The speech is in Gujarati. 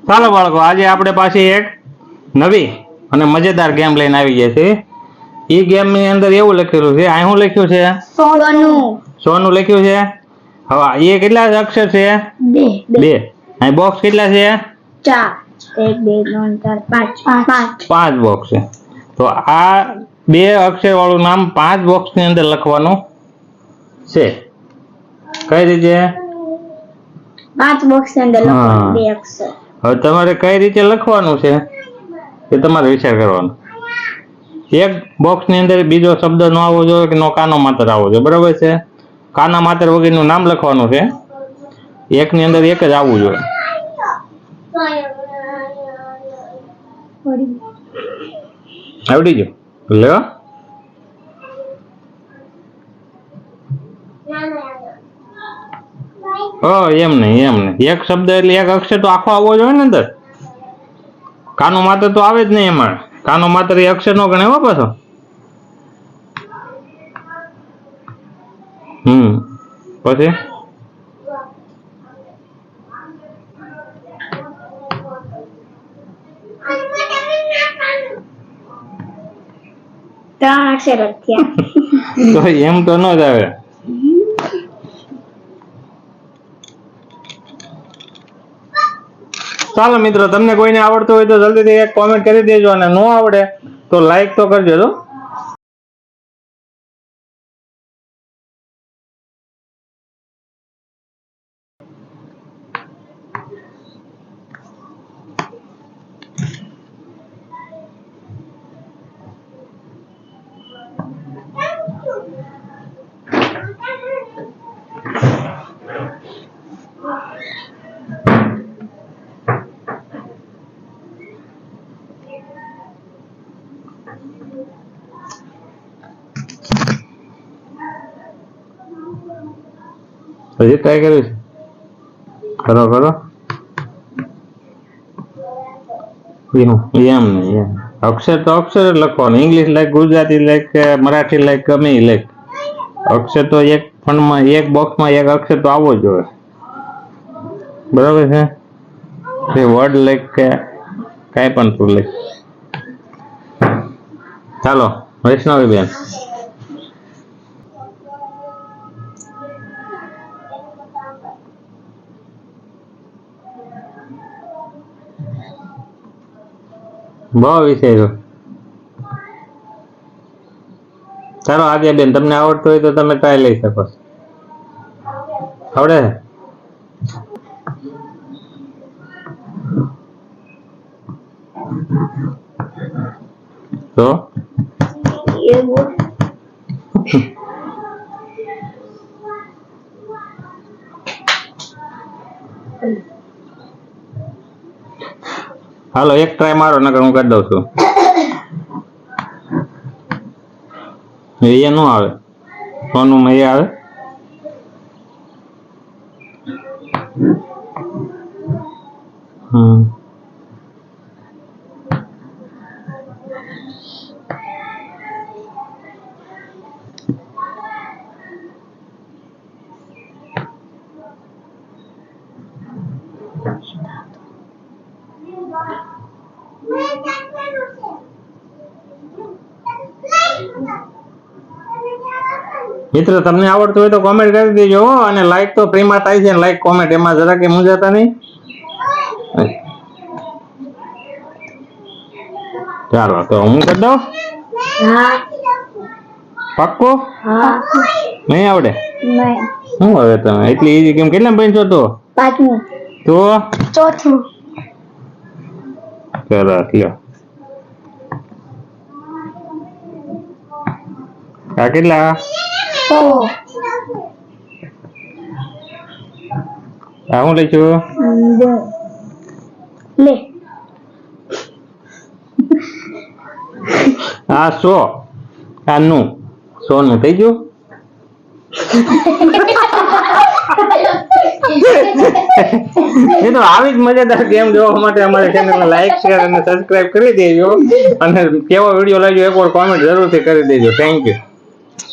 ચાલો બાળકો, આજે આપણે પાછી એક નવી અને મજેદાર ગેમ લઈને આવી ગયા છે. એ ગેમ ની અંદર એવું લખેલું છે, અહીં શું લખ્યું છે? સોનું લખ્યું છે. હવે એ કેટલા અક્ષર છે? બે. અહીં બોક્સ કેટલા છે? 4 1 2 3 4 5 5 બોક્સ છે. તો આ બે અક્ષર વાળું નામ 5 બોક્સ ની અંદર લખવાનું છે. કઈ રીતે? 5 બોક્સ ની અંદર લખવાનું બે અક્ષર. હવે તમારે કઈ રીતે લખવાનું છે એ તમારે વિચાર કરવાનો. એક બોક્સ ની અંદર બીજો શબ્દ ન આવવો જોઈએ કે નો કાનો માત્ર આવવો જોઈએ, બરાબર છે? કાના માત્ર વગરનું નામ લખવાનું છે. એક ની અંદર એક જ આવવું જોઈએ. આવડી ગયું? લ્યો. એમ નહીં. એક શબ્દ એટલે એક અક્ષર તો આખો આવવો જોઈએ ને અંદર. કાનો માત્ર તો આવે જ નહીં એમાં. કાનો માત્ર એ અક્ષર નો ગણે હો પાછો. પછી 3 અક્ષર જ થયા. તો એમ તો ન જ આવે. ચાલો મિત્રો, તમને કોઈને આવડતું હોય તો જલ્દીથી એક કોમેન્ટ કરી દેજો, અને ન આવડે તો લાઈક તો કરજો. તો હજી ટ્રાય કર્યું છે? કરો. એમ નહીં. અક્ષર તો અક્ષર જ લખવાનું. English like, Gujarati like, Marathi like, ગમે લાઈક. અક્ષર તો એક ફંડમાં, એક બોક્સમાં એક અક્ષર તો આવવો જ જોઈએ, બરાબર છે? એ વર્ડ લાઈક કે કાંઈ પણ તું લાઈક. ચાલો વૈષ્ણવી બેન. બહુ વિચાર્યું. ચાલો આદ્યા બેન, તમને આવડતું હોય તો તમે ટ્રાય લઈ શકો. આવડે? તો હાલો એક ટ્રાય મારો, નકર હું કરી દઉં છું. એ ન આવે. સોનું માં એ આવે. મિત્રો, તમને આવડતું હોય તો કોમેન્ટ કરી દેજો, અને લાઈક તો ફ્રીમાં થાય છે. લાઈક કોમેન્ટ એમાં જરા કે મૂંઝાતા નહીં. ચાલો તો હું કરી દઉં. પાક્કું? નહીં આવડે? શું હવે તમે એટલી ઈઝી કેમ? કેટલા બનશો તો? 5મું. તો 4થું. સરસ. લ્યો. આ કેટલા? 100. આ હું લઈશું? લે. આ 100. આ નું 100 નું થઈ ગયું. એ તો આવી જ મજાદાર ગેમ જોવા માટે અમારી ચેનલને લાઈક, શેર અને સબસ્ક્રાઇબ કરી દેજો, અને કેવો વિડીયો લાગ્યો એક વાર કોમેન્ટ જરૂરથી કરી દેજો. Thank you.